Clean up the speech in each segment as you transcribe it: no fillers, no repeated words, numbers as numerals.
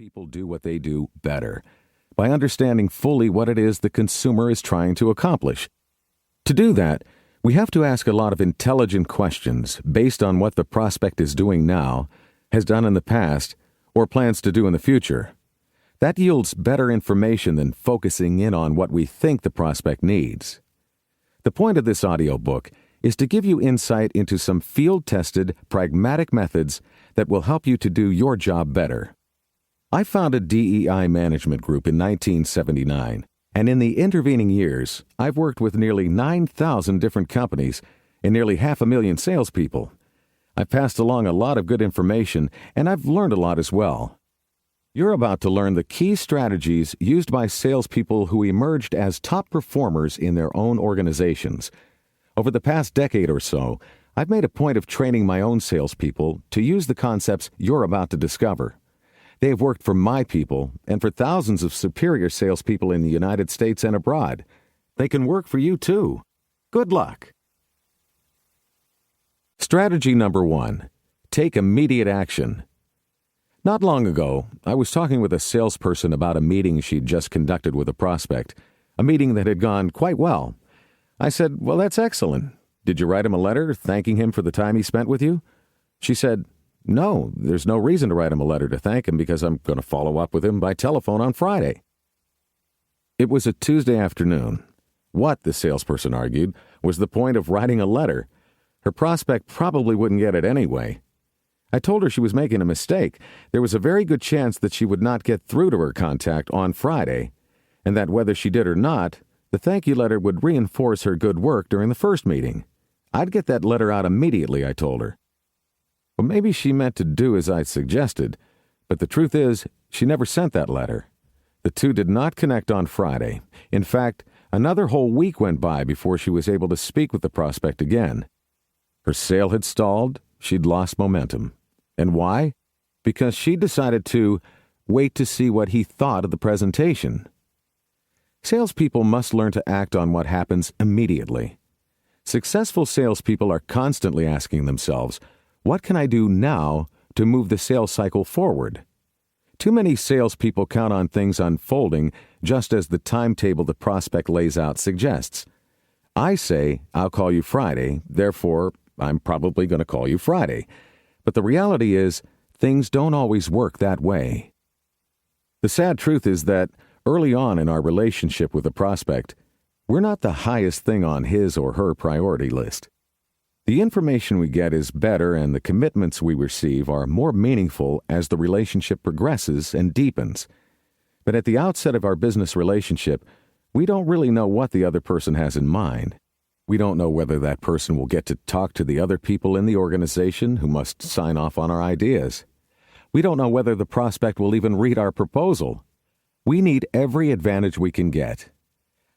People do what they do better by understanding fully what it is the consumer is trying to accomplish. To do that, we have to ask a lot of intelligent questions based on what the prospect is doing now, has done in the past, or plans to do in the future. That yields better information than focusing in on what we think the prospect needs. The point of this audiobook is to give you insight into some field-tested, pragmatic methods that will help you to do your job better. I founded DEI Management Group in 1979, and in the intervening years, I've worked with nearly 9,000 different companies and nearly 500,000 salespeople. I've passed along a lot of good information, and I've learned a lot as well. You're about to learn the key strategies used by salespeople who emerged as top performers in their own organizations. Over the past decade or so, I've made a point of training my own salespeople to use the concepts you're about to discover. They have worked for my people and for thousands of superior salespeople in the United States and abroad. They can work for you too. Good luck. Strategy number 1. Take immediate action. Not long ago, I was talking with a salesperson about a meeting she'd just conducted with a prospect, a meeting that had gone quite well. I said, "Well, that's excellent. Did you write him a letter thanking him for the time he spent with you?" She said, "No, there's no reason to write him a letter to thank him because I'm going to follow up with him by telephone on Friday." It was a Tuesday afternoon. What, the salesperson argued, was the point of writing a letter? Her prospect probably wouldn't get it anyway. I told her she was making a mistake. There was a very good chance that she would not get through to her contact on Friday, and that whether she did or not, the thank you letter would reinforce her good work during the first meeting. I'd get that letter out immediately, I told her. Well, maybe she meant to do as I suggested, but the truth is, she never sent that letter. The two did not connect on Friday. In fact, another whole week went by before she was able to speak with the prospect again. Her sale had stalled, she'd lost momentum. And why? Because she decided to wait to see what he thought of the presentation. Salespeople must learn to act on what happens immediately. Successful salespeople are constantly asking themselves, what can I do now to move the sales cycle forward? Too many salespeople count on things unfolding just as the timetable the prospect lays out suggests. I say, I'll call you Friday, therefore, I'm probably going to call you Friday. But the reality is, things don't always work that way. The sad truth is that early on in our relationship with a prospect, we're not the highest thing on his or her priority list. The information we get is better and the commitments we receive are more meaningful as the relationship progresses and deepens. But at the outset of our business relationship, we don't really know what the other person has in mind. We don't know whether that person will get to talk to the other people in the organization who must sign off on our ideas. We don't know whether the prospect will even read our proposal. We need every advantage we can get.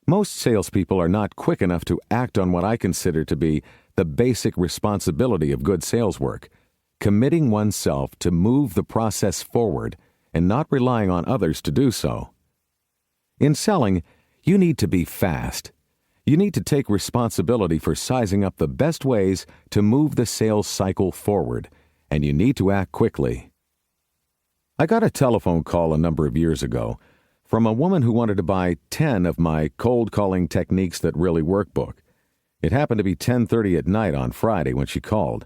Most salespeople are not quick enough to act on what I consider to be the basic responsibility of good sales work, committing oneself to move the process forward and not relying on others to do so. In selling, you need to be fast. You need to take responsibility for sizing up the best ways to move the sales cycle forward, and you need to act quickly. I got a telephone call a number of years ago from a woman who wanted to buy 10 of my cold calling techniques that really work book. It happened to be 10:30 at night on Friday when she called.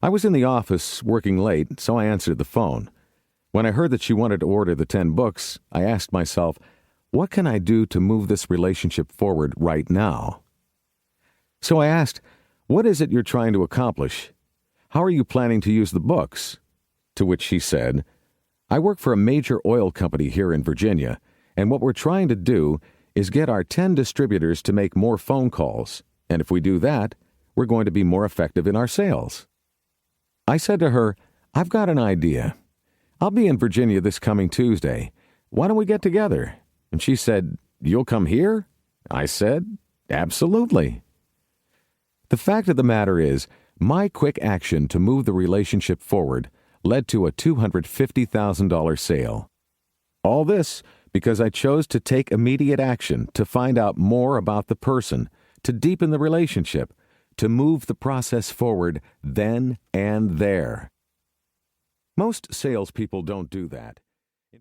I was in the office working late, so I answered the phone. When I heard that she wanted to order the 10 books, I asked myself, what can I do to move this relationship forward right now? So I asked, what is it you're trying to accomplish? How are you planning to use the books? To which she said, I work for a major oil company here in Virginia, and what we're trying to do is get our 10 distributors to make more phone calls, and if we do that, we're going to be more effective in our sales. I said to her, I've got an idea. I'll be in Virginia this coming Tuesday. Why don't we get together? And she said, you'll come here? I said, absolutely. The fact of the matter is, my quick action to move the relationship forward led to a $250,000 sale. All this because I chose to take immediate action to find out more about the person, to deepen the relationship, to move the process forward then and there. Most salespeople don't do that.